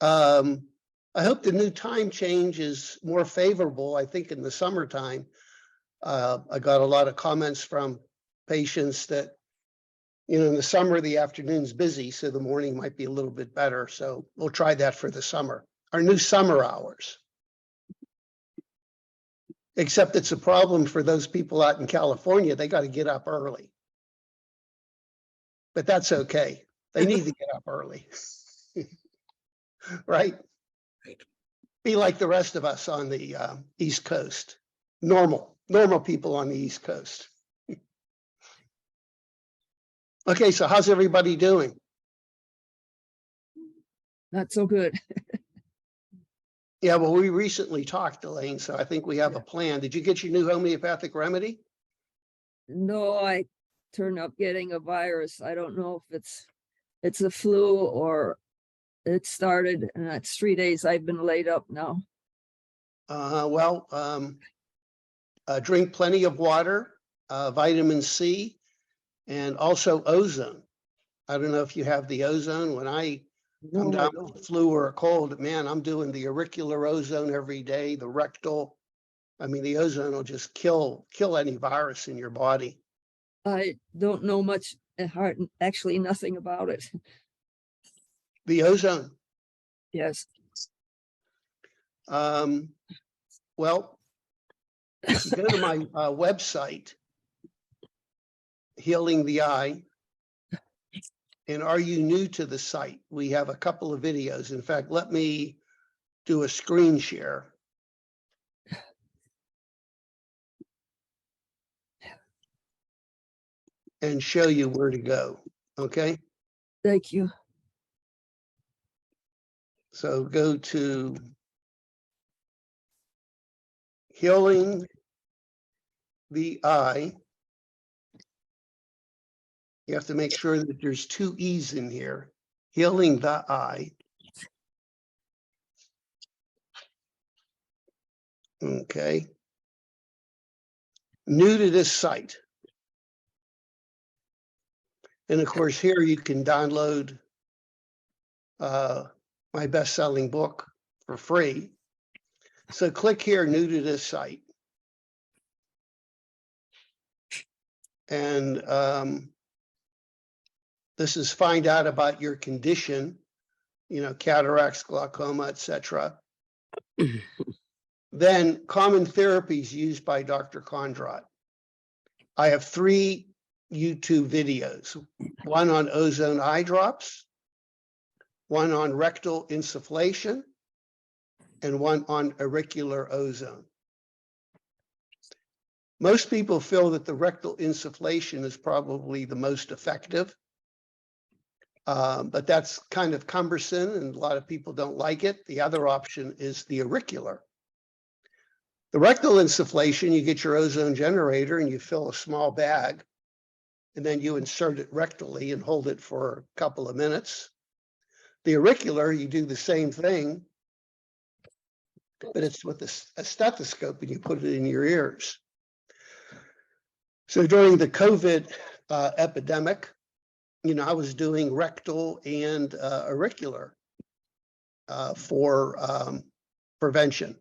I hope the new time change is more favorable. I think in the summertime, I got a lot of comments from patients that, in the summer, the afternoon's busy, so the morning might be a little bit better. So we'll try that for the summer, our new summer hours. Except it's a problem for those people out in California. They got to get up early. But that's okay. They need to get up early. Right? Be like the rest of us on the East Coast. Normal people on the East Coast. Okay, so how's everybody doing? Not so good. Yeah, well, we recently talked, Elaine, so I think we have a plan. Did you get your new homeopathic remedy? No, I turned up getting a virus. I don't know if it's a flu or it started, and that's 3 days I've been laid up now. Drink plenty of water, vitamin C, and also ozone. I don't know if you have the ozone. When I come down with the flu or a cold, man, I'm doing the auricular ozone every day, the rectal. I mean, the ozone will just kill any virus in your body. I don't know much, actually nothing about it. The ozone. Yes. Well, if you go to my website, Healing the Eye, and are you new to the site? We have a couple of videos. In fact, let me do a screen share. And show you where to go, okay? Thank you. So go to Healing the Eye. You have to make sure that there's 2 E's in here. Healing the Eye. Okay. New to this site. And of course, here you can download my best-selling book for free. So click here, new to this site. And this is find out about your condition, cataracts, glaucoma, etc. Then common therapies used by Dr. Kondrot. I have 3 YouTube videos, one on ozone eye drops, one on rectal insufflation, and one on auricular ozone. Most people feel that the rectal insufflation is probably the most effective, but that's kind of cumbersome and a lot of people don't like it. The other option is the auricular. The rectal insufflation, you get your ozone generator and you fill a small bag, and then you insert it rectally and hold it for a couple of minutes. The auricular, you do the same thing, but it's with a stethoscope and you put it in your ears. So during the COVID epidemic, I was doing rectal and auricular for prevention.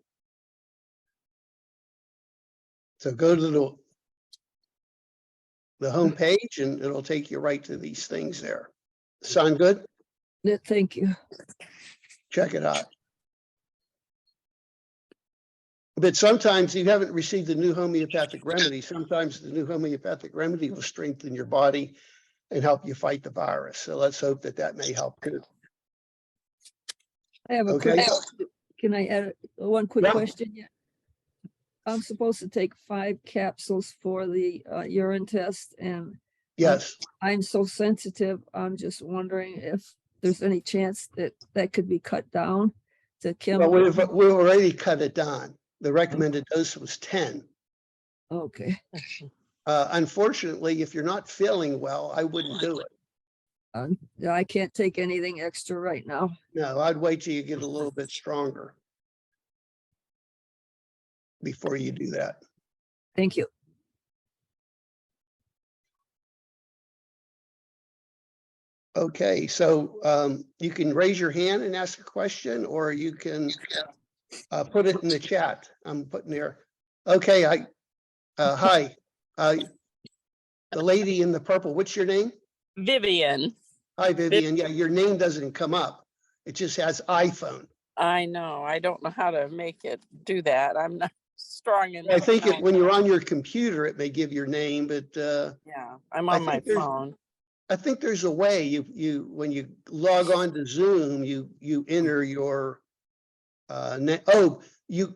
So go to the home page and it'll take you right to these things there. Sound good? Yeah, thank you. Check it out. But sometimes you haven't received the new homeopathic remedy. Sometimes the new homeopathic remedy will strengthen your body and help you fight the virus. So let's hope that that may help too. I have a quick question. Can I add one quick question? Yeah. I'm supposed to take 5 capsules for the urine test, and yes, I'm so sensitive. I'm just wondering if there's any chance that that could be cut down to chemical. Well, we've already cut it down. The recommended dose was 10. Okay. Unfortunately, if you're not feeling well, I wouldn't do it. I can't take anything extra right now. No, I'd wait till you get a little bit stronger before you do that. Thank you. Okay, so you can raise your hand and ask a question, or you can put it in the chat. I'm putting there. Okay, hi, the lady in the purple, what's your name? Vivian, Hi, Vivian. Yeah, your name doesn't come up. It just has iPhone. I know. I don't know how to make it do that. I'm not strong enough. I think when you're on your computer, it may give your name, but Yeah, I'm I on my think there's- phone. I think there's a way you when you log on to Zoom, you enter your name. Oh, you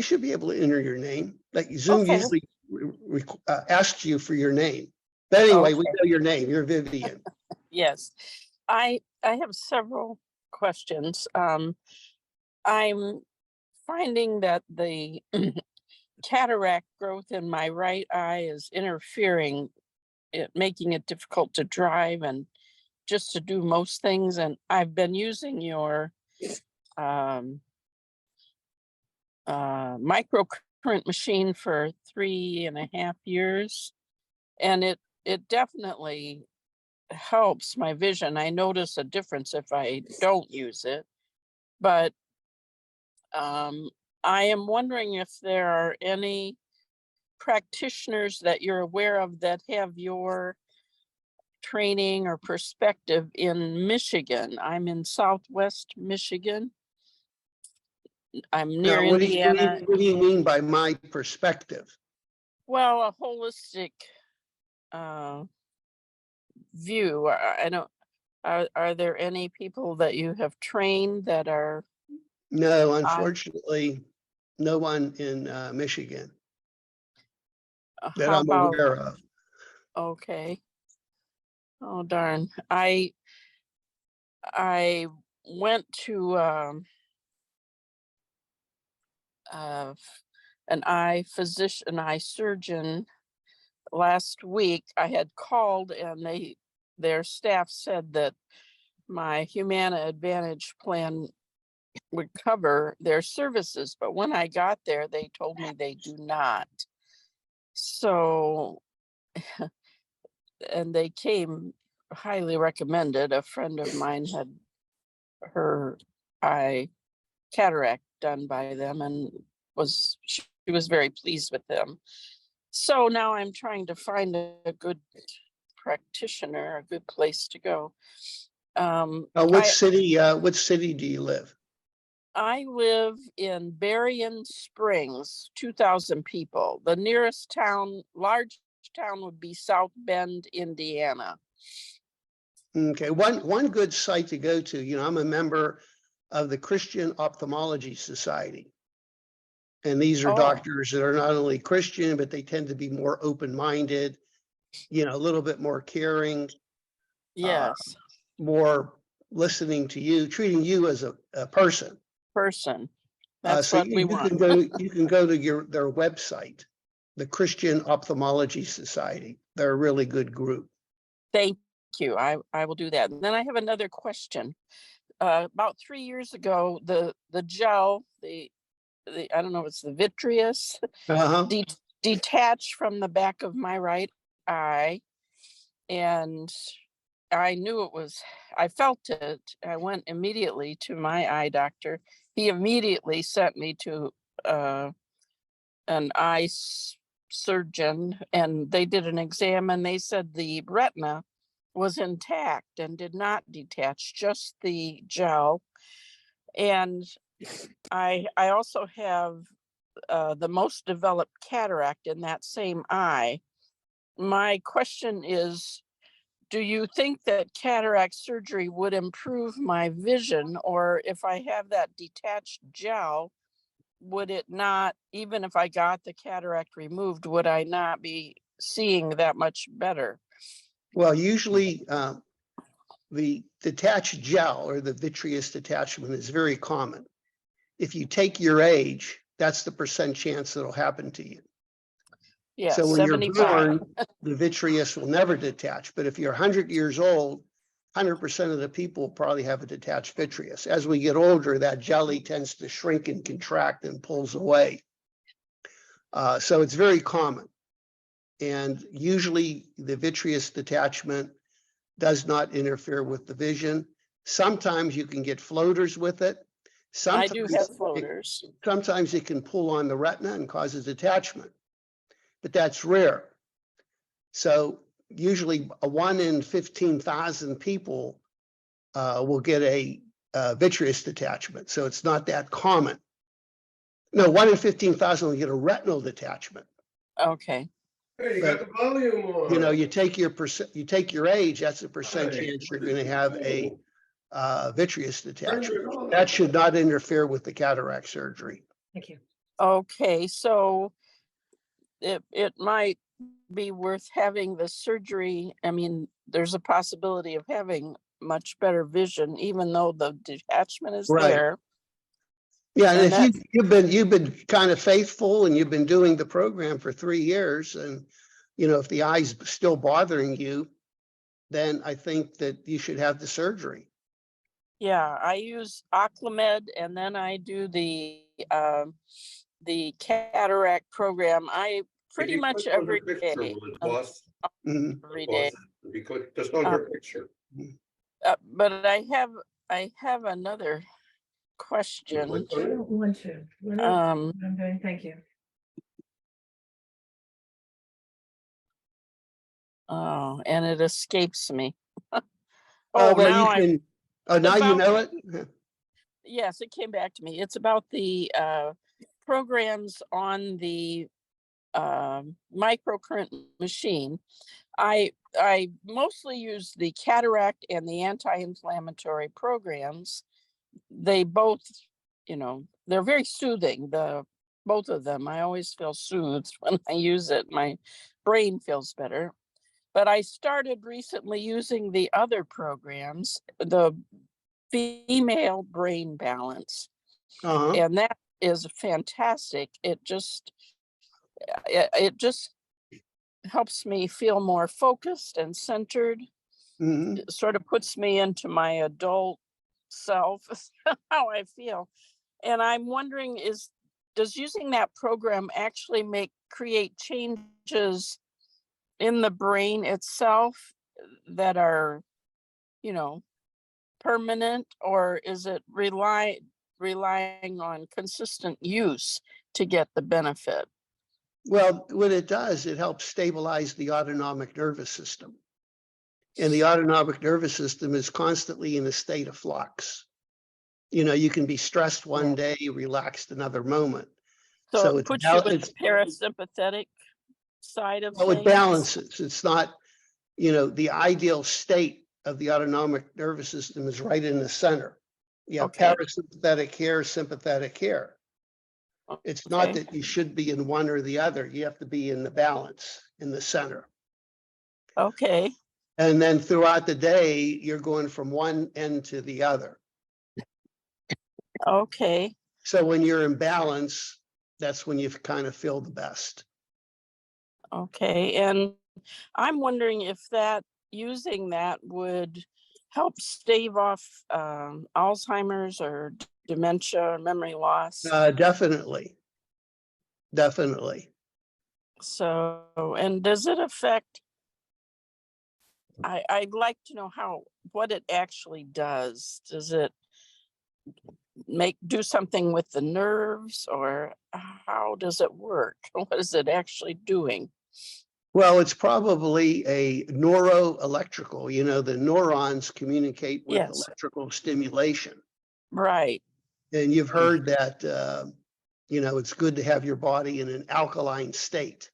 should be able to enter your name. Like Zoom Okay. usually asks you for your name. But anyway, we Okay. know your name. You're Vivian. Yes. I have several questions. I'm finding that the cataract growth in my right eye is interfering, making it difficult to drive and just to do most things. And I've been using your microcurrent machine for 3.5 years, and it definitely helps my vision. I notice a difference if I don't use it, but I am wondering if there are any practitioners that you're aware of that have your training or perspective in Michigan. I'm in Southwest Michigan. I'm near Now, what Indiana. do you mean by my perspective? Well, a holistic view. I don't. Are there any people that you have trained that are? No, unfortunately, no one in Michigan that How I'm about? aware of. Okay. Oh darn! I went to an eye physician, an eye surgeon last week. I had called and their staff said that my Humana Advantage plan would cover their services, but when I got there, they told me they do not. So, and they came highly recommended. A friend of mine had her eye cataract done by them and she was very pleased with them. So now I'm trying to find a good practitioner, a good place to go. What city do you live? I live in Berrien Springs, 2,000 people. The nearest town, large town, would be South Bend, Indiana. Okay, one good site to go to, you know, I'm a member of the Christian Ophthalmology Society. And these are doctors that are not only Christian, but they tend to be more open-minded, you know, a little bit more caring. Yes. More listening to you, treating you as a person. That's so what we want. You can go to their website, the Christian Ophthalmology Society. They're a really good group. Thank you. I will do that. And then I have another question. About 3 years ago, the gel, the I don't know, it's the vitreous, detached from the back of my right eye, and I knew it was, I felt it. I went immediately to my eye doctor. He immediately sent me to an eye surgeon, and they did an exam and they said the retina was intact and did not detach, just the gel. And I also have the most developed cataract in that same eye. My question is, do you think that cataract surgery would improve my vision, or if I have that detached gel, would it not, even if I got the cataract removed, would I not be seeing that much better? Well, usually the detached gel or the vitreous detachment is very common. If you take your age, that's the % chance that'll happen to you. Yeah, so when 75. you're born, the vitreous will never detach. But if you're 100 years old, 100% of the people probably have a detached vitreous. As we get older, that jelly tends to shrink and contract and pulls away. So it's very common. And usually the vitreous detachment does not interfere with the vision. Sometimes you can get floaters with it. I do Sometimes have floaters. sometimes it can pull on the retina and causes detachment, but that's rare. So usually a 1 in 15,000 people will get a vitreous detachment. So it's not that common. No, 1 in 15,000 will get a retinal detachment. Okay. Hey, you got the volume on. You know, you take your age, that's a percent Hey, chance you're going to have a vitreous Turn detachment. it on. That should not interfere with the cataract surgery. Thank you. Okay, so it might be worth having the surgery. I mean, there's a possibility of having much better vision, even though the detachment is Right. there. Yeah, and And if you've been kind of faithful and you've been doing the program for 3 years, and you know, if the eye's still bothering you, then I think that you should have the surgery. Yeah, I use Oclamed, and then I do the cataract program. I pretty much every day. Mhm. Every day. If you click just on your picture. But I have another question. Click I on it. don't want to. Um, I'm doing, thank you. oh, and it escapes me. Oh, Oh, well, now you can. Oh, now you about- know it. yes, it came back to me. It's about the programs on the microcurrent machine. I mostly use the cataract and the anti-inflammatory programs. They both, you know, they're very soothing. Both of them. I always feel soothed when I use it. My brain feels better. But I started recently using the other programs, the female brain balance, Uh-huh. and that is fantastic. It just helps me feel more focused and centered. Mhm. It sort of puts me into my adult self, how I feel. And I'm wondering, does using that program actually create changes in the brain itself that are, you know, permanent, or is it relying on consistent use to get the benefit? Well, what it does, it helps stabilize the autonomic nervous system. And the autonomic nervous system is constantly in a state of flux. You know, you can be stressed one day, relaxed another moment. So it it's puts you in it's- the parasympathetic side of oh, it things. balances. It's not, you know, the ideal state of the autonomic nervous system is right in the center. You have Okay. parasympathetic here, sympathetic here. It's not Okay. that you should be in one or the other. You have to be in the balance, in the center. Okay. And then throughout the day, you're going from one end to the other. Okay. So when you're in balance, that's when you kind of feel the best. Okay. And I'm wondering if using that would help stave off Alzheimer's or dementia or memory loss. Definitely. Definitely. So, and does it affect, I'd like to know what it actually does. Does it do something with the nerves, or how does it work? What is it actually doing? Well, it's probably a neuroelectrical, you know, the neurons communicate with Yes. electrical stimulation. Right. And you've heard that, you know, it's good to have your body in an alkaline state.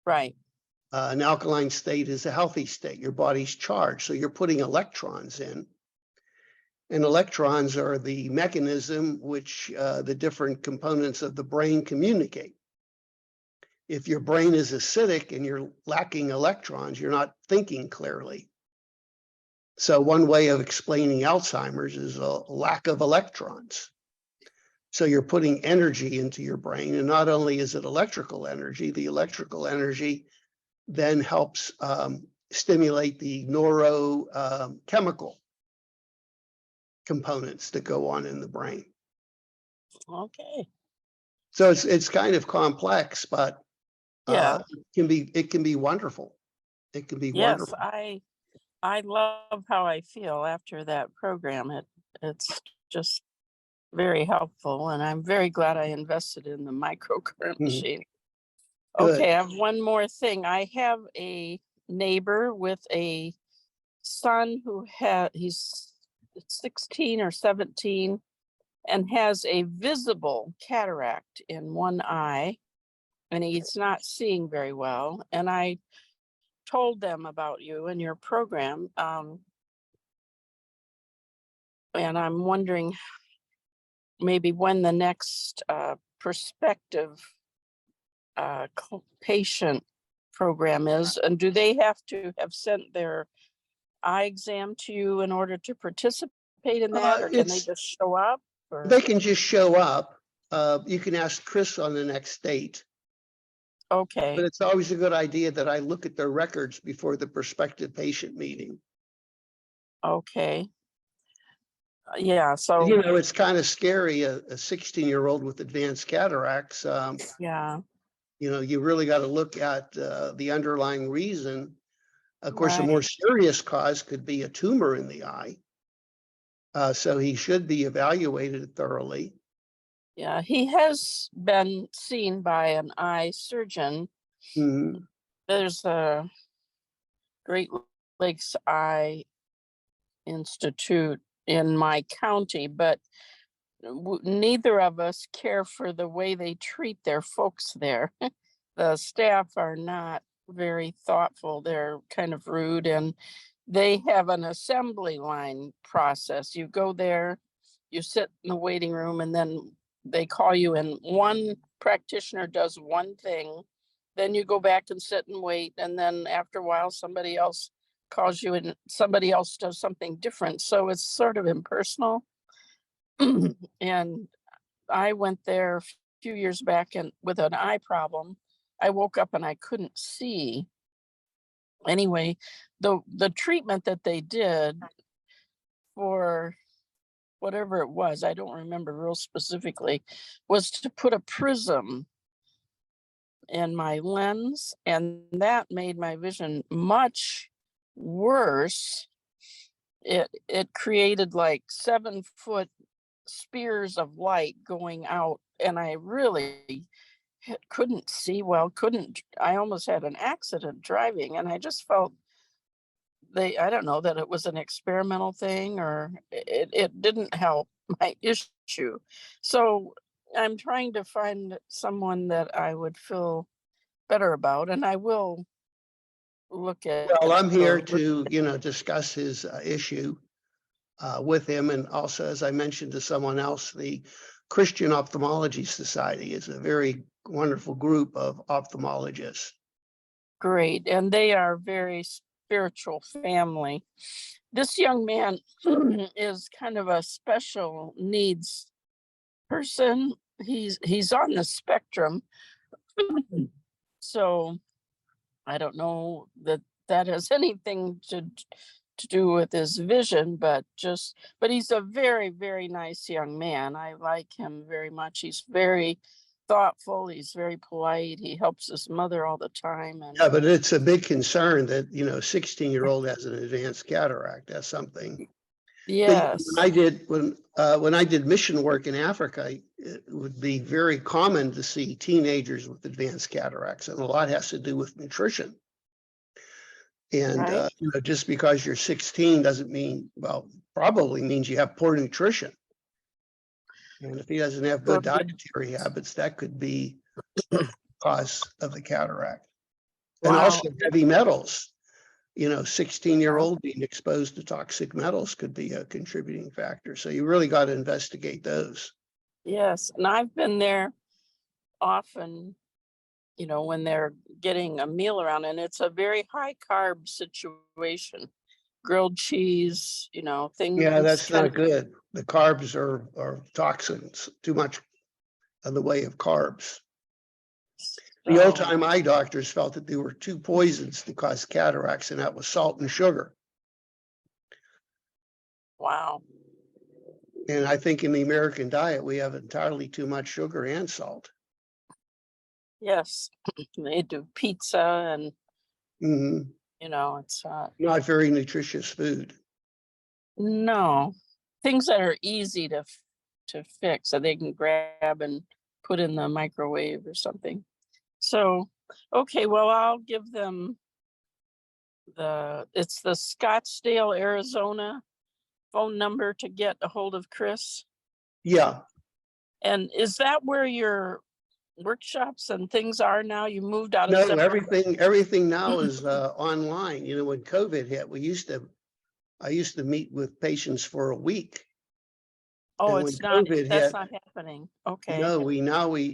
Right. An alkaline state is a healthy state. Your body's charged. So you're putting electrons in. And electrons are the mechanism which the different components of the brain communicate. If your brain is acidic and you're lacking electrons, you're not thinking clearly. So one way of explaining Alzheimer's is a lack of electrons. So you're putting energy into your brain, and not only is it electrical energy, the electrical energy then helps stimulate the neurochemical components that go on in the brain. Okay. So it's kind of complex, but Yeah. it can be wonderful. It can be Yes, wonderful. I love how I feel after that program. It's just very helpful, and I'm very glad I invested in the microcurrent Mhm. machine. Good. Okay, I have one more thing. I have a neighbor with a son who he's 16 or 17 and has a visible cataract in one eye, and he's not seeing very well. And I told them about you and your program. And I'm wondering maybe when the next prospective patient program is, and do they have to have sent their eye exam to you in order to participate in that, or can they It's, just show up? Or they can just show up. You can ask Chris on the next date, but okay, it's always a good idea that I look at their records before the prospective patient meeting. okay, yeah. You So know, it's kind of scary, a 16-year-old with advanced cataracts. yeah, You know, you really got to look at the underlying reason. Of course, a more right. serious cause could be a tumor in the eye. So he should be evaluated thoroughly. Yeah, he has been seen by an eye surgeon. Mhm. There's a Great Lakes Eye Institute in my county, but neither of us care for the way they treat their folks there. The staff are not very thoughtful. They're kind of rude, and they have an assembly line process. You go there, you sit in the waiting room, and then they call you in. One practitioner does one thing, then you go back and sit and wait, and then after a while somebody else calls you and somebody else does something different. So it's sort of impersonal. And I went there a few years back and with an eye problem. I woke up and I couldn't see. Anyway, the treatment that they did for whatever it was, I don't remember real specifically, was to put a prism in my lens, and that made my vision much worse. It created like 7-foot spears of light going out, and I really couldn't see well, couldn't I almost had an accident driving, and I just felt I don't know that it was an experimental thing or it didn't help my issue. So I'm trying to find someone that I would feel better about, and I will look at Well, I'm here those. to, you know, discuss his issue with him. And also, as I mentioned to someone else, the Christian Ophthalmology Society is a very wonderful group of ophthalmologists. Great, and they are very spiritual family. This young man is kind of a special needs person. He's on the spectrum. So I don't know that that has anything to do with his vision, but he's a very, very nice young man. I like him very much. He's very thoughtful. He's very polite. He helps his mother all the time. And Yeah, but it's a big concern that, you know, a 16-year-old has an advanced cataract. That's something. yes, When I did mission work in Africa, it would be very common to see teenagers with advanced cataracts, and a lot has to do with nutrition. And right. you know, just because you're 16 doesn't mean, well, probably means you have poor nutrition. And if he doesn't have good dietary habits, that could be the cause of the cataract. And Wow. also heavy metals. You know, 16-year-old being exposed to toxic metals could be a contributing factor. So you really got to investigate those. Yes, and I've been there often, when they're getting a meal around, and it's a very high carb situation. Grilled cheese, things Yeah, that's kind not good. The carbs are toxins, too much of the way of carbs. of. The old So, time eye doctors felt that there were two poisons that cause cataracts, and that was salt and sugar. wow. And I think in the American diet, we have entirely too much sugar and salt. Yes, they do pizza and Mhm. You know, it's Not very nutritious food. no things that are easy to fix that they can grab and put in the microwave or something. So, okay, well, I'll give them it's the Scottsdale, Arizona phone number to get a hold of Chris. Yeah. And is that where your workshops and things are now? You moved out of No, Sacramento? everything now is online. You know, when COVID hit, I used to meet with patients for a week. Oh, And when it's not, COVID that's hit, not happening. Okay. no,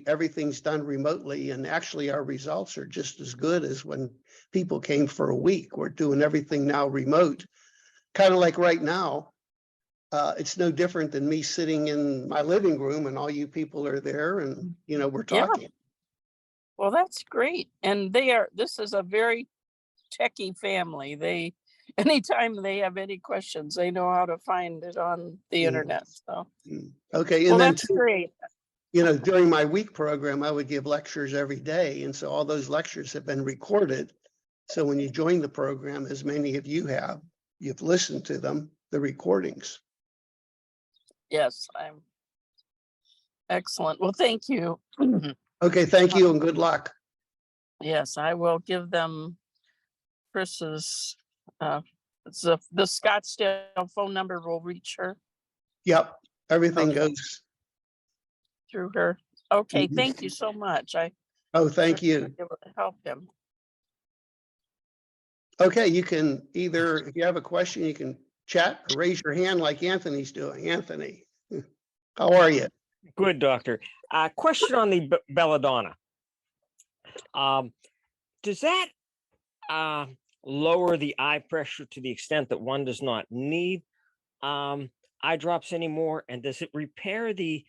everything's done remotely, and actually our results are just as good as when people came for a week. We're doing everything now remote, kind of like right now. It's no different than me sitting in my living room and all you people are there and, you know, we're Yeah. talking. Well, that's great. And this is a very techie family. Anytime they have any questions, they know how to find it on the Yeah. internet. So, Okay, well, and then that's great. you know, during my week program, I would give lectures every day. And so all those lectures have been recorded. So when you join the program, as many of you have, you've listened to them, the recordings. Yes, I'm excellent. Well, thank you. Okay, thank you and good luck. Yes, I will give them Chris's, it's the Scottsdale phone number will reach her Yep, everything Okay. goes. through her. Okay, Mhm. thank you so much. I Oh, thank certainly you. be able to help him. Okay, you can either, if you have a question, you can chat or raise your hand like Anthony's doing. Anthony, how are you? Good, doctor. Question on the belladonna. Does that lower the eye pressure to the extent that one does not need eye drops anymore? And does it repair the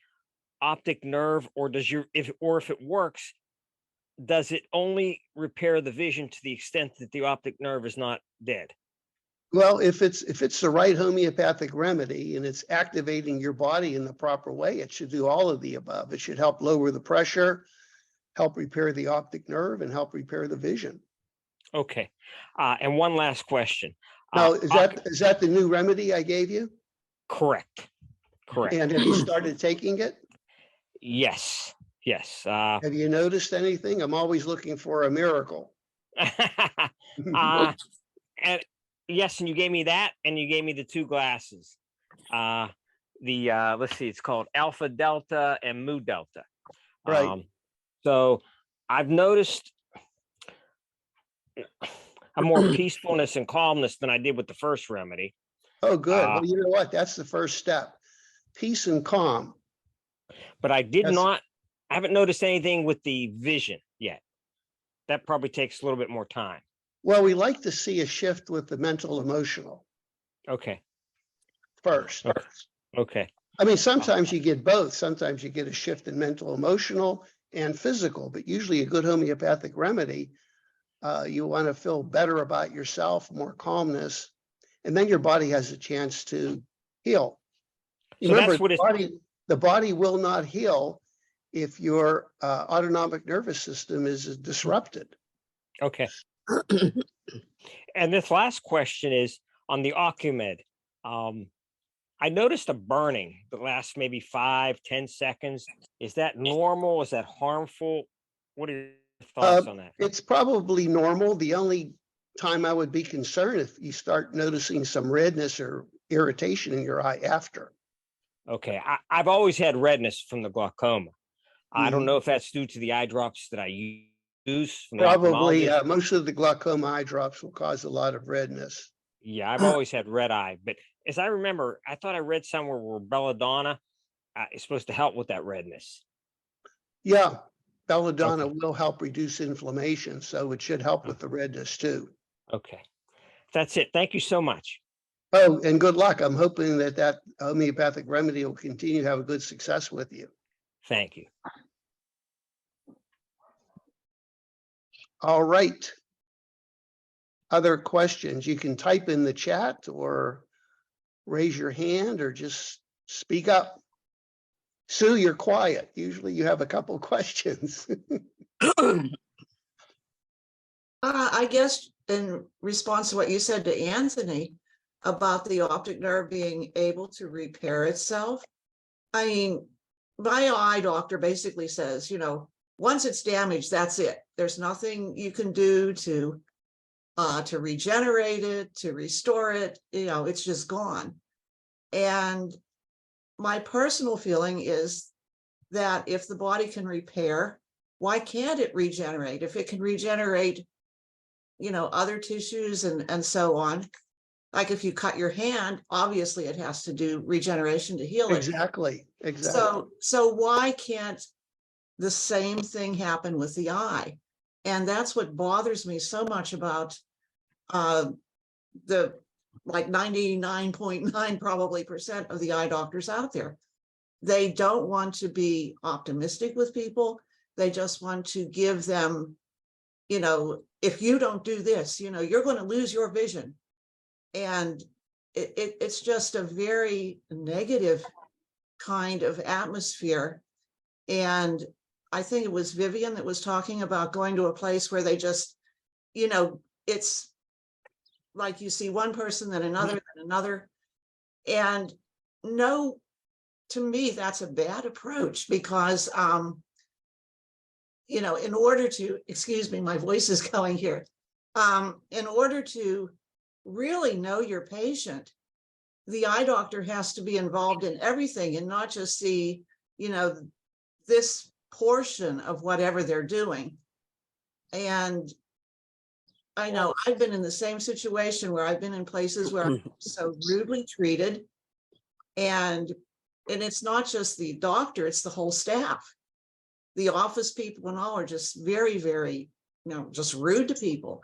optic nerve, or if it works, does it only repair the vision to the extent that the optic nerve is not dead? Well, if it's the right homeopathic remedy and it's activating your body in the proper way, it should do all of the above. It should help lower the pressure, help repair the optic nerve, and help repair the vision. Okay. And one last question. Now, is that the new remedy I gave you? Correct. Correct. And have you started taking it? Yes. Yes. Have you noticed anything? I'm always looking for a miracle. And yes, and you gave me that, and you gave me the two glasses. Let's see, it's called Alpha Delta and Mu Delta. Right. So I've noticed a more peacefulness and calmness than I did with the first remedy. Oh, good. Well, you know what? That's the first step. Peace and calm. But I haven't noticed anything with the vision yet. That probably takes a little bit more time. Well, we like to see a shift with the mental emotional Okay. first. Okay. I mean, sometimes you get both. Sometimes you get a shift in mental emotional and physical, but usually a good homeopathic remedy, you want to feel better about yourself, more calmness, and then your body has a chance to heal. So Remember, that's the body will not heal if your autonomic nervous system is disrupted. Okay. And this last question is on the Ocumed. I noticed a burning that lasts maybe 5-10 seconds. Is that normal? Is that harmful? What are your thoughts on that? It's probably normal. The only time I would be concerned if you start noticing some redness or irritation in your eye after. Okay. I've always had redness from the glaucoma. I don't know if that's due to the eye drops that I use from the Probably ophthalmologist. most of the glaucoma eye drops will cause a lot of redness. Yeah, I've always had red eye, but as I remember, I thought I read somewhere where belladonna is supposed to help with that redness. Yeah, belladonna Okay. will help reduce inflammation, so it should help with the redness too. Okay. That's it. Thank you so much. Oh, and good luck. I'm hoping that homeopathic remedy will continue to have a good success with you. Thank you. All right. Other questions? You can type in the chat or raise your hand or just speak up. Sue, you're quiet. Usually you have a couple questions. I guess in response to what you said to Anthony about the optic nerve being able to repair itself, I mean, my eye doctor basically says, once it's damaged, that's it. There's nothing you can do to regenerate it, to restore it. It's just gone. And my personal feeling is that if the body can repair, why can't it regenerate? If it can regenerate, other tissues and so on. Like if you cut your hand, obviously it has to do regeneration to heal it. Exactly, exactly. So why can't the same thing happen with the eye? And that's what bothers me so much about the like 99.9 probably percent of the eye doctors out there. They don't want to be optimistic with people. They just want to give them, if you don't do this, you're going to lose your vision. And it's just a very negative kind of atmosphere. And I think it was Vivian that was talking about going to a place where they just, it's like you see one person, then another, then another. And no, to me, that's a bad approach because, in order to, excuse me, my voice is going here. In order to really know your patient, the eye doctor has to be involved in everything and not just see, this portion of whatever they're doing. And I know I've been in the same situation where I've been in places where I'm so rudely treated. And it's not just the doctor, it's the whole staff. The office people and all are just very, very, just rude to people.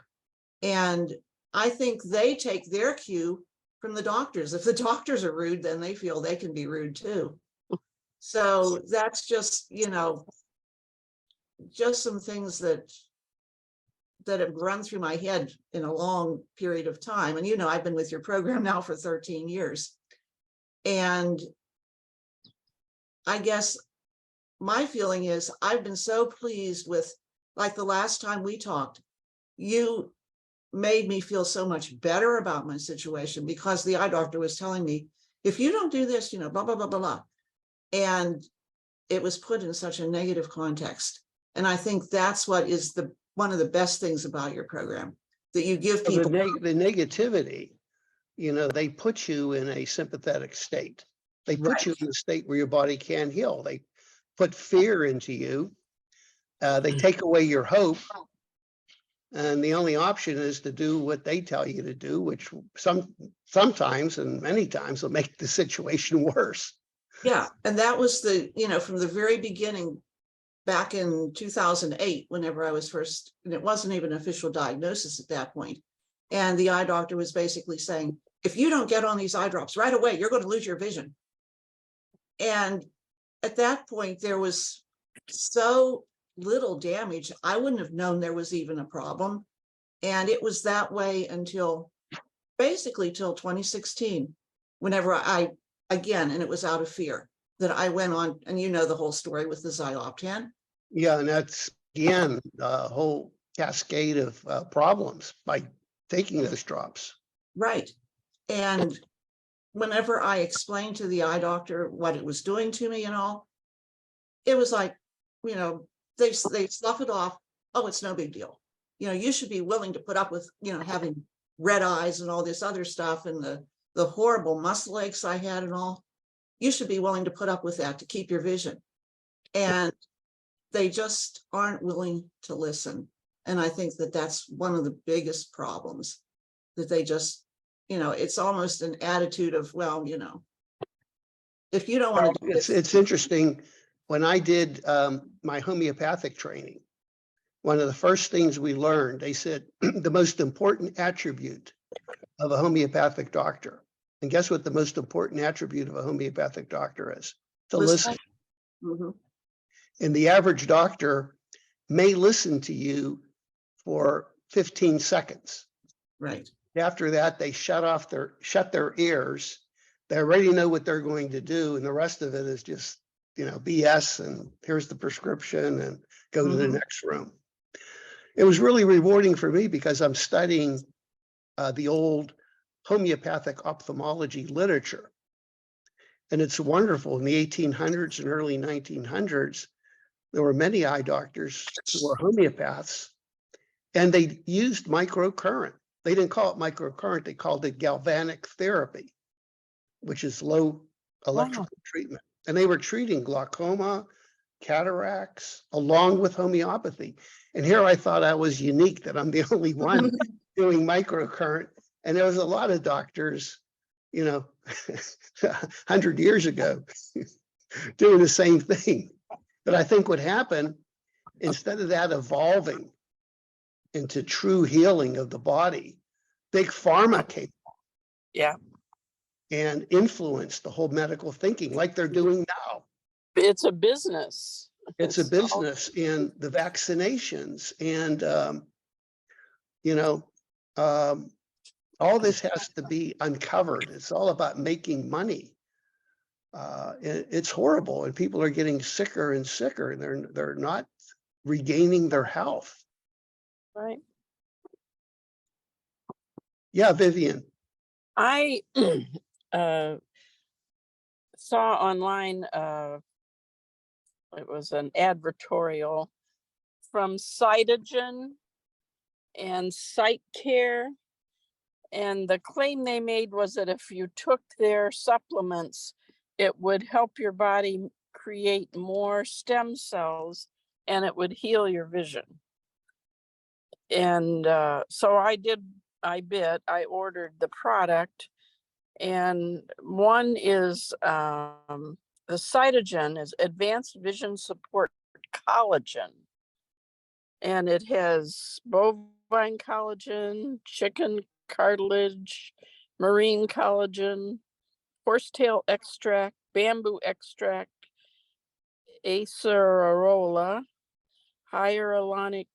And I think they take their cue from the doctors. If the doctors are rude, then they feel they can be rude too. So that's just, just some things that have run through my head in a long period of time. And, I've been with your program now for 13 years. And I guess my feeling is I've been so pleased with, like the last time we talked, you made me feel so much better about my situation because the eye doctor was telling me, if you don't do this, blah, blah, blah, blah, blah. And it was put in such a negative context. And I think that's what is one of the best things about your program, that you give people the negativity, they put you in a sympathetic state. They put you in a state where your body can't heal. They put fear into you. They take away your hope. And the only option is to do what they tell you to do, which sometimes and many times will make the situation worse. Yeah. And that was from the very beginning, back in 2008, whenever I was first, and it wasn't even an official diagnosis at that point. And the eye doctor was basically saying, if you don't get on these eye drops right away, you're going to lose your vision. And at that point, there was so little damage, I wouldn't have known there was even a problem. And it was that way until basically till 2016, whenever again, and it was out of fear, that I went on, and the whole story with the Zyoptan. Yeah, and that's, again, a whole cascade of problems by taking those drops. Right. And whenever I explained to the eye doctor what it was doing to me and all, it was like, they slough it off. Oh, it's no big deal. You should be willing to put up with, having red eyes and all this other stuff and the horrible muscle aches I had and all. You should be willing to put up with that to keep your vision. And they just aren't willing to listen. And I think that that's one of the biggest problems, that they just, it's almost an attitude of, well, if you don't want to do this. It's interesting. When I did my homeopathic training, one of the first things we learned, they said the most important attribute of a homeopathic doctor. And guess what the most important attribute of a homeopathic doctor is? To listen. Mm-hmm. And the average doctor may listen to you for 15 seconds. Right. After that, they shut their ears. They already know what they're going to do. And the rest of it is just, BS. And here's the prescription and go to the next room. It was really rewarding for me because I'm studying the old homeopathic ophthalmology literature. And it's wonderful. In the 1800s and early 1900s, there were many eye doctors who were homeopaths, and they used microcurrent. They didn't call it microcurrent, they called it galvanic therapy, which is low electrical treatment. And they were treating glaucoma, cataracts, along with homeopathy. And here I thought I was unique, that I'm the only one doing microcurrent. And there was a lot of doctors, 100 years ago doing the same thing. But I think what happened, instead of that evolving into true healing of the body, big pharma came and influenced the whole medical thinking like they're doing now. It's a business. It's a business in the vaccinations and, all this has to be uncovered. It's all about making money. It's horrible, and people are getting sicker and sicker, and they're not regaining their health. Right. Yeah, Vivian. I saw online, it was an advertorial from Cytogen and Sight Care. And the claim they made was that if you took their supplements, it would help your body create more stem cells and it would heal your vision. And so I ordered the product, and one is the Cytogen is Advanced Vision Support Collagen. And it has bovine collagen, chicken cartilage, marine collagen, horsetail extract, bamboo extract, acerola, hyaluronic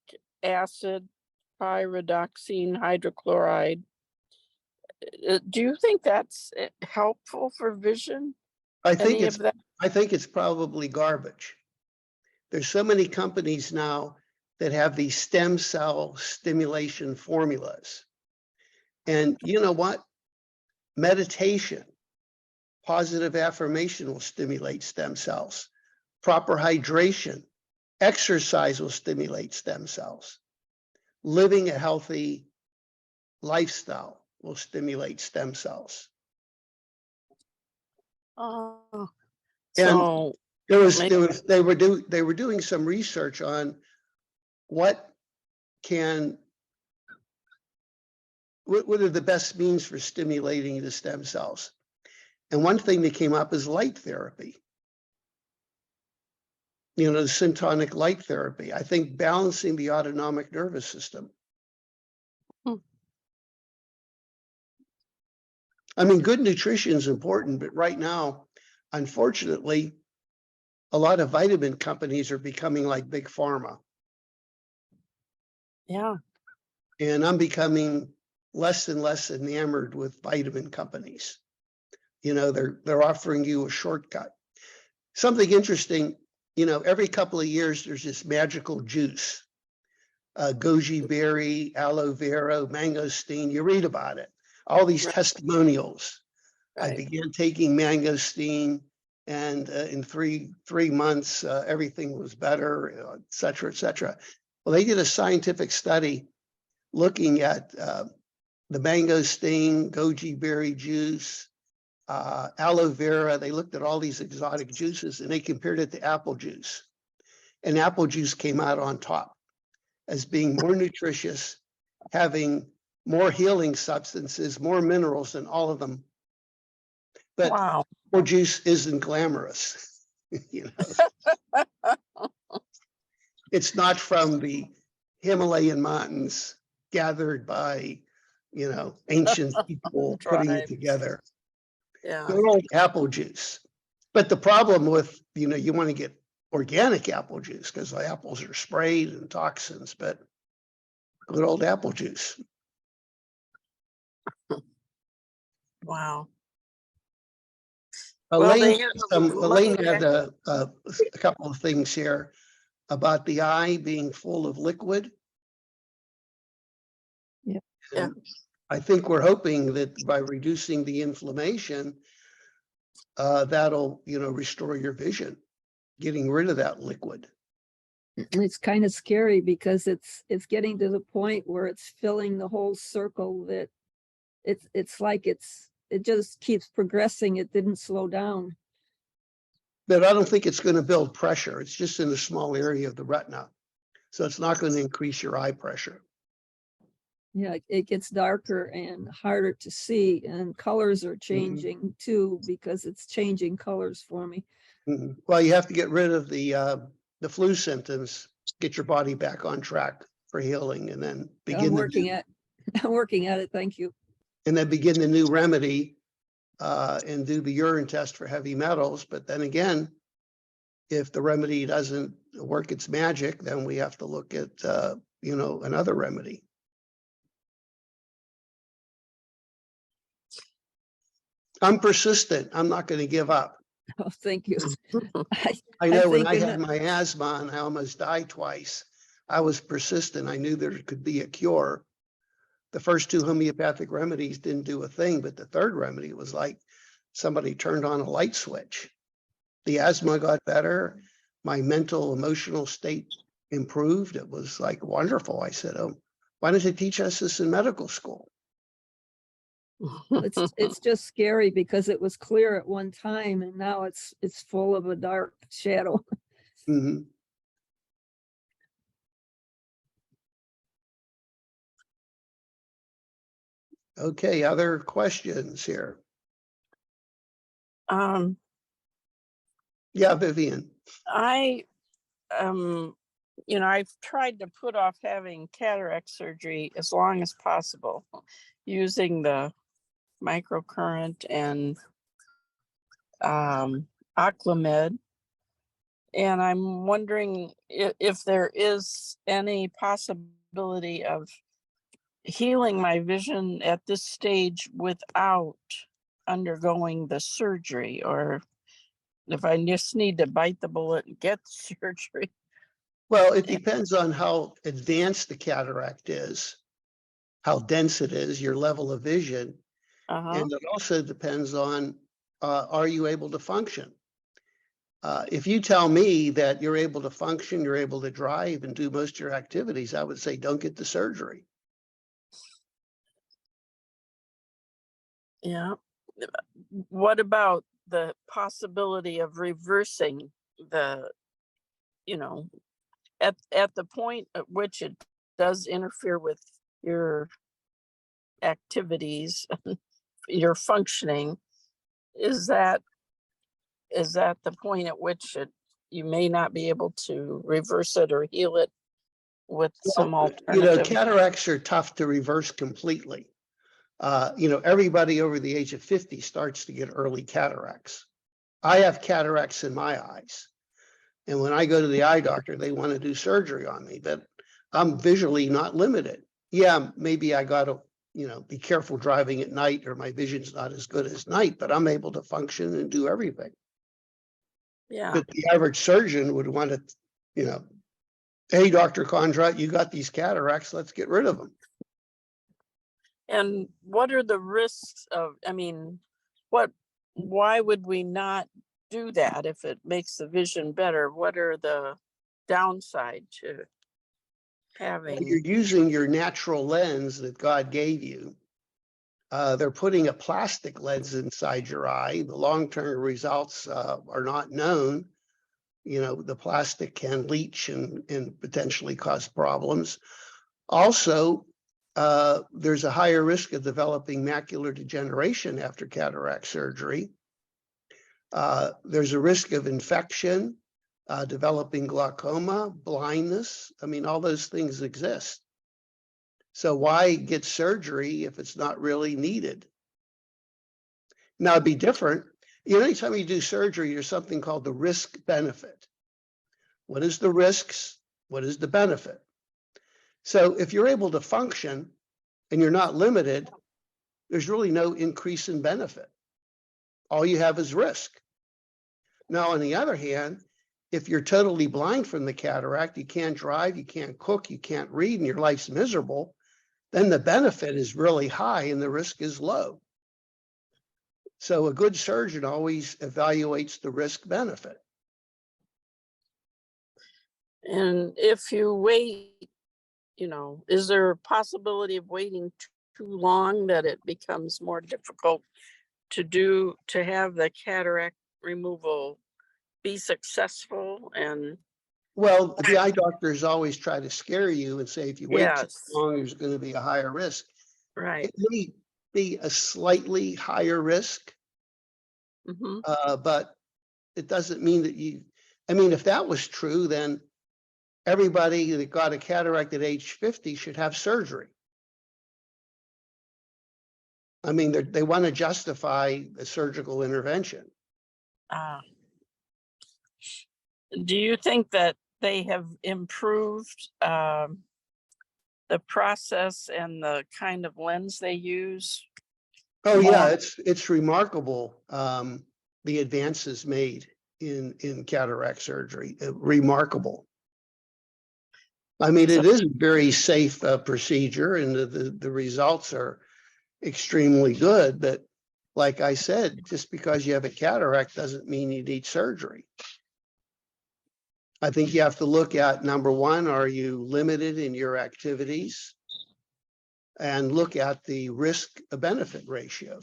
acid, pyridoxine hydrochloride. Do you think that's helpful for vision? I think it's probably garbage. There's so many companies now that have these stem cell stimulation formulas. And you know what? Meditation, positive affirmation will stimulate stem cells. Proper hydration, exercise will stimulate stem cells. Living a healthy lifestyle will stimulate stem cells. Oh, and so they were doing some research on what are the best means for stimulating the stem cells. And one thing that came up is light therapy. The syntonic light therapy. I think balancing the autonomic nervous system. I mean, good nutrition is important, but right now, unfortunately, a lot of vitamin companies are becoming like big pharma. Yeah. And I'm becoming less and less enamored with vitamin companies. They're offering you a shortcut. Something interesting, every couple of years, there's this magical juice, goji berry, aloe vera, mangosteen. You read about it, all these testimonials. Right. I began taking mangosteen, and in three months, everything was better, et cetera, et cetera. Well, they did a scientific study looking at the mangosteen, goji berry juice, aloe vera. They looked at all these exotic juices and they compared it to apple juice. And apple juice came out on top as being more nutritious, having more healing substances, more minerals than all of them. But wow. apple juice isn't glamorous. It's not from the Himalayan mountains gathered by, ancient people putting it together. Yeah. Good old apple juice. But the problem with, you want to get organic apple juice because the apples are sprayed and toxins, but good old apple juice. Wow. Elaine had a couple of things here about the eye being full of liquid. Yeah. And I think we're hoping that by reducing the inflammation, that'll, restore your vision, getting rid of that liquid. It's kind of scary because it's getting to the point where it's filling the whole circle that it's like it just keeps progressing. It didn't slow down. But I don't think it's going to build pressure. It's just in a small area of the retina. So it's not going to increase your eye pressure. Yeah, it gets darker and harder to see, and colors are changing too, because it's changing colors for me. Well, you have to get rid of the flu symptoms, get your body back on track for healing, and then begin I'm working at it. Thank you. and then begin the new remedy and do the urine test for heavy metals. But then again, if the remedy doesn't work its magic, then we have to look at another remedy. I'm persistent. I'm not going to give up. Oh, thank you. I know when I think had my asthma and I almost died twice, I was persistent. I knew there could be a cure. The first two homeopathic remedies didn't do a thing, but the third remedy was like somebody turned on a light switch. The asthma got better. My mental, emotional state improved. It was like wonderful. I said, oh, why don't they teach us this in medical school? it's just scary because it was clear at one time and now it's full of a dark shadow. Mhm. Okay, other questions here? Yeah, Vivian. I've tried to put off having cataract surgery as long as possible using the microcurrent and Oclamed. And I'm wondering if there is any possibility of healing my vision at this stage without undergoing the surgery, or if I just need to bite the bullet and get surgery. Well, it depends on how advanced the cataract is, how dense it is, your level of vision. And it also depends on, are you able to function? If you tell me that you're able to function, you're able to drive and do most of your activities, I would say don't get the surgery. Yeah. What about the possibility of reversing the, at the point at which it does interfere with your activities, your functioning, is that the point at which you may not be able to reverse it or heal it with some alternative? Cataracts are tough to reverse completely. Everybody over the age of 50 starts to get early cataracts. I have cataracts in my eyes. And when I go to the eye doctor, they want to do surgery on me, but I'm visually not limited. Yeah, maybe I got to, be careful driving at night or my vision's not as good as night, but I'm able to function and do everything. Yeah. But the average surgeon would want to, hey, Dr. Kondrot, you got these cataracts, let's get rid of them. And what are the risks of, why would we not do that if it makes the vision better? What are the downside to having? You're using your natural lens that God gave you. They're putting a plastic lens inside your eye. The long-term results are not known. The plastic can leach and potentially cause problems. Also, there's a higher risk of developing macular degeneration after cataract surgery. There's a risk of infection, developing glaucoma, blindness. All those things exist. So why get surgery if it's not really needed? Now, it'd be different. Anytime you do surgery, there's something called the risk benefit. What is the risks? What is the benefit? So if you're able to function and you're not limited, there's really no increase in benefit. All you have is risk. Now, on the other hand, if you're totally blind from the cataract, you can't drive, you can't cook, you can't read, and your life's miserable, then the benefit is really high and the risk is low. So a good surgeon always evaluates the risk benefit. And if you wait, is there a possibility of waiting too long that it becomes more difficult to have the cataract removal be successful? And Well, the eye doctors always try to scare you and say, if you wait too yes, long, there's going to be a higher risk. right. It may be a slightly higher risk, Hmm. but it doesn't mean that if that was true, then everybody that got a cataract at age 50 should have surgery. I mean, they want to justify a surgical intervention. Do you think that they have improved the process and the kind of lens they use? Oh yeah, it's remarkable, the advances made in cataract surgery. Remarkable. I mean, it is a very safe procedure, and the results are extremely good. But like I said, just because you have a cataract doesn't mean you need surgery. I think you have to look at, number one, are you limited in your activities? And look at the risk-benefit ratio.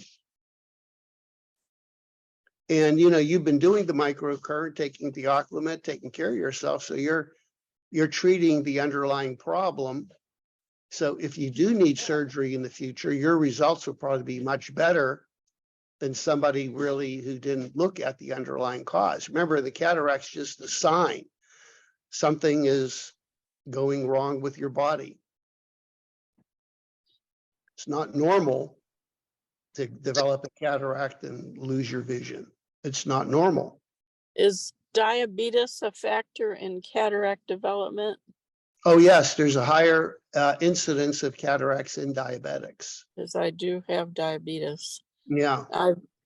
And you've been doing the microcurrent, taking the Oclamet, taking care of yourself, so you're treating the underlying problem. So if you do need surgery in the future, your results will probably be much better than somebody really who didn't look at the underlying cause. Remember, the cataract's just a sign something is going wrong with your body. It's not normal to develop a cataract and lose your vision. It's not normal. Is diabetes a factor in cataract development? Oh yes, there's a higher incidence of cataracts in diabetics. Because I do have diabetes. Yeah.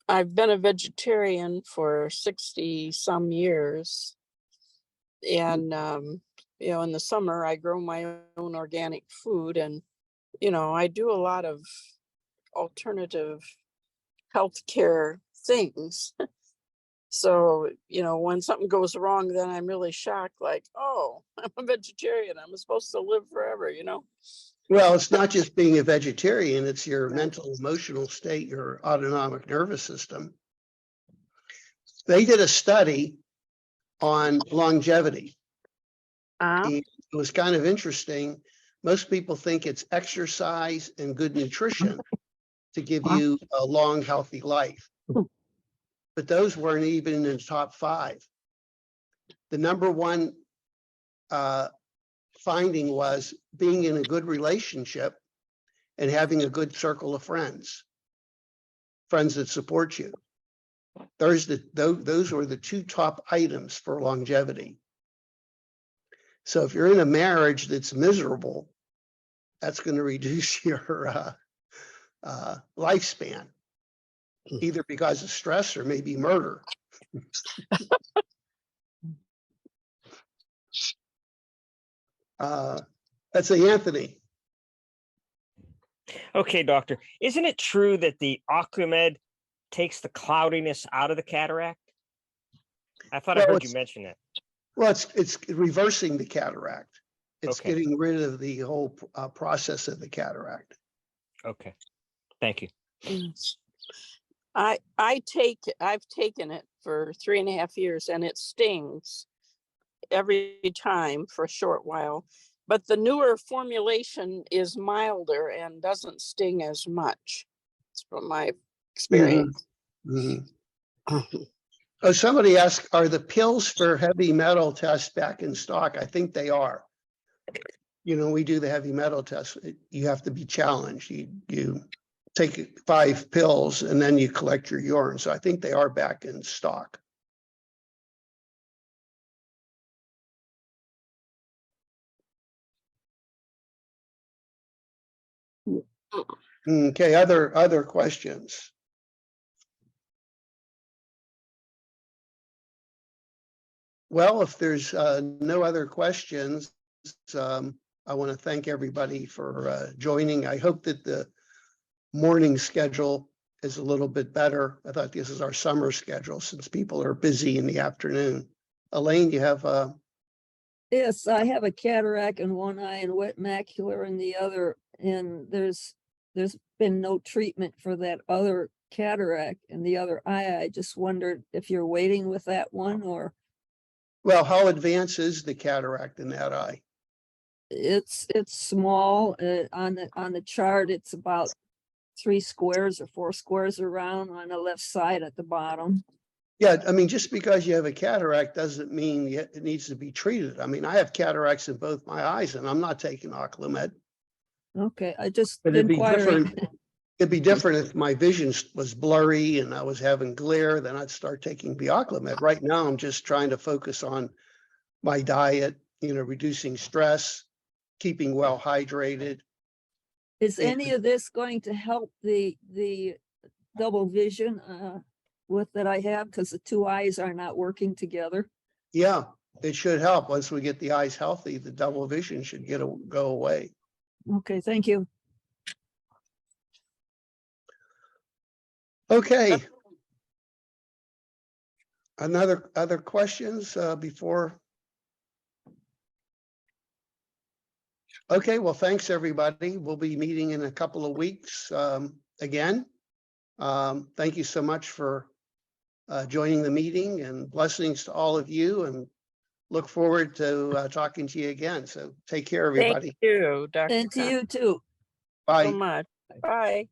I've been a vegetarian for 60 some years. And in the summer I grow my own organic food, and I do a lot of alternative healthcare things. So, when something goes wrong, then I'm really shocked, like, oh, I'm a vegetarian. I'm supposed to live forever, Well, it's not just being a vegetarian, it's your mental, emotional state, your autonomic nervous system. They did a study on longevity. It was kind of interesting. Most people think it's exercise and good nutrition to give you a long, healthy life. But those weren't even in the top 5. The number one finding was being in a good relationship and having a good circle of friends that support you. Those were the 2 top items for longevity. So if you're in a marriage that's miserable, that's going to reduce your lifespan, either because of stress or maybe murder. That's Anthony. Okay, doctor. Isn't it true that the Oclamed takes the cloudiness out of the cataract? I thought I heard you mention that. Well, it's reversing the cataract. It's Okay. getting rid of the whole process of the cataract. Okay. Thank you. I've taken it for 3.5 years, and it stings every time for a short while. But the newer formulation is milder and doesn't sting as much. It's from my experience. Mm-hmm. Mm-hmm. Oh, somebody asked, are the pills for heavy metal tests back in stock? I think they are. We do the heavy metal test. You have to be challenged. You take 5 pills and then you collect your urine. So I think they are back in stock. Okay, other questions? Well, if there's no other questions, I want to thank everybody for joining. I hope that the morning schedule is a little bit better. I thought this is our summer schedule since people are busy in the afternoon. Elaine, you have Yes, I have a cataract in one eye and wet macular in the other, and there's been no treatment for that other cataract in the other eye. I just wondered if you're waiting with that one, or well, how advanced is the cataract in that eye? it's small. On the chart, it's about 3 squares or 4 squares around on the left side at the bottom. Yeah, I mean, just because you have a cataract doesn't mean it needs to be treated. I mean, I have cataracts in both my eyes and I'm not taking Oclimed. Okay, I just But it'd be inquiring. different. It'd be different if my vision was blurry and I was having glare, then I'd start taking Oclimed. Right now, I'm just trying to focus on my diet, reducing stress, keeping well hydrated. Is any of this going to help the double vision that I have, because the 2 eyes are not working together? Yeah, it should help. Once we get the eyes healthy, the double vision should go away. Okay, thank you. Okay. Other questions before? Okay, well, thanks, everybody. We'll be meeting in a couple of weeks again. Thank you so much for joining the meeting, and blessings to all of you, and look forward to talking to you again. So take care, everybody. Thank you, Dr. And to you too. Bye. so much. Bye.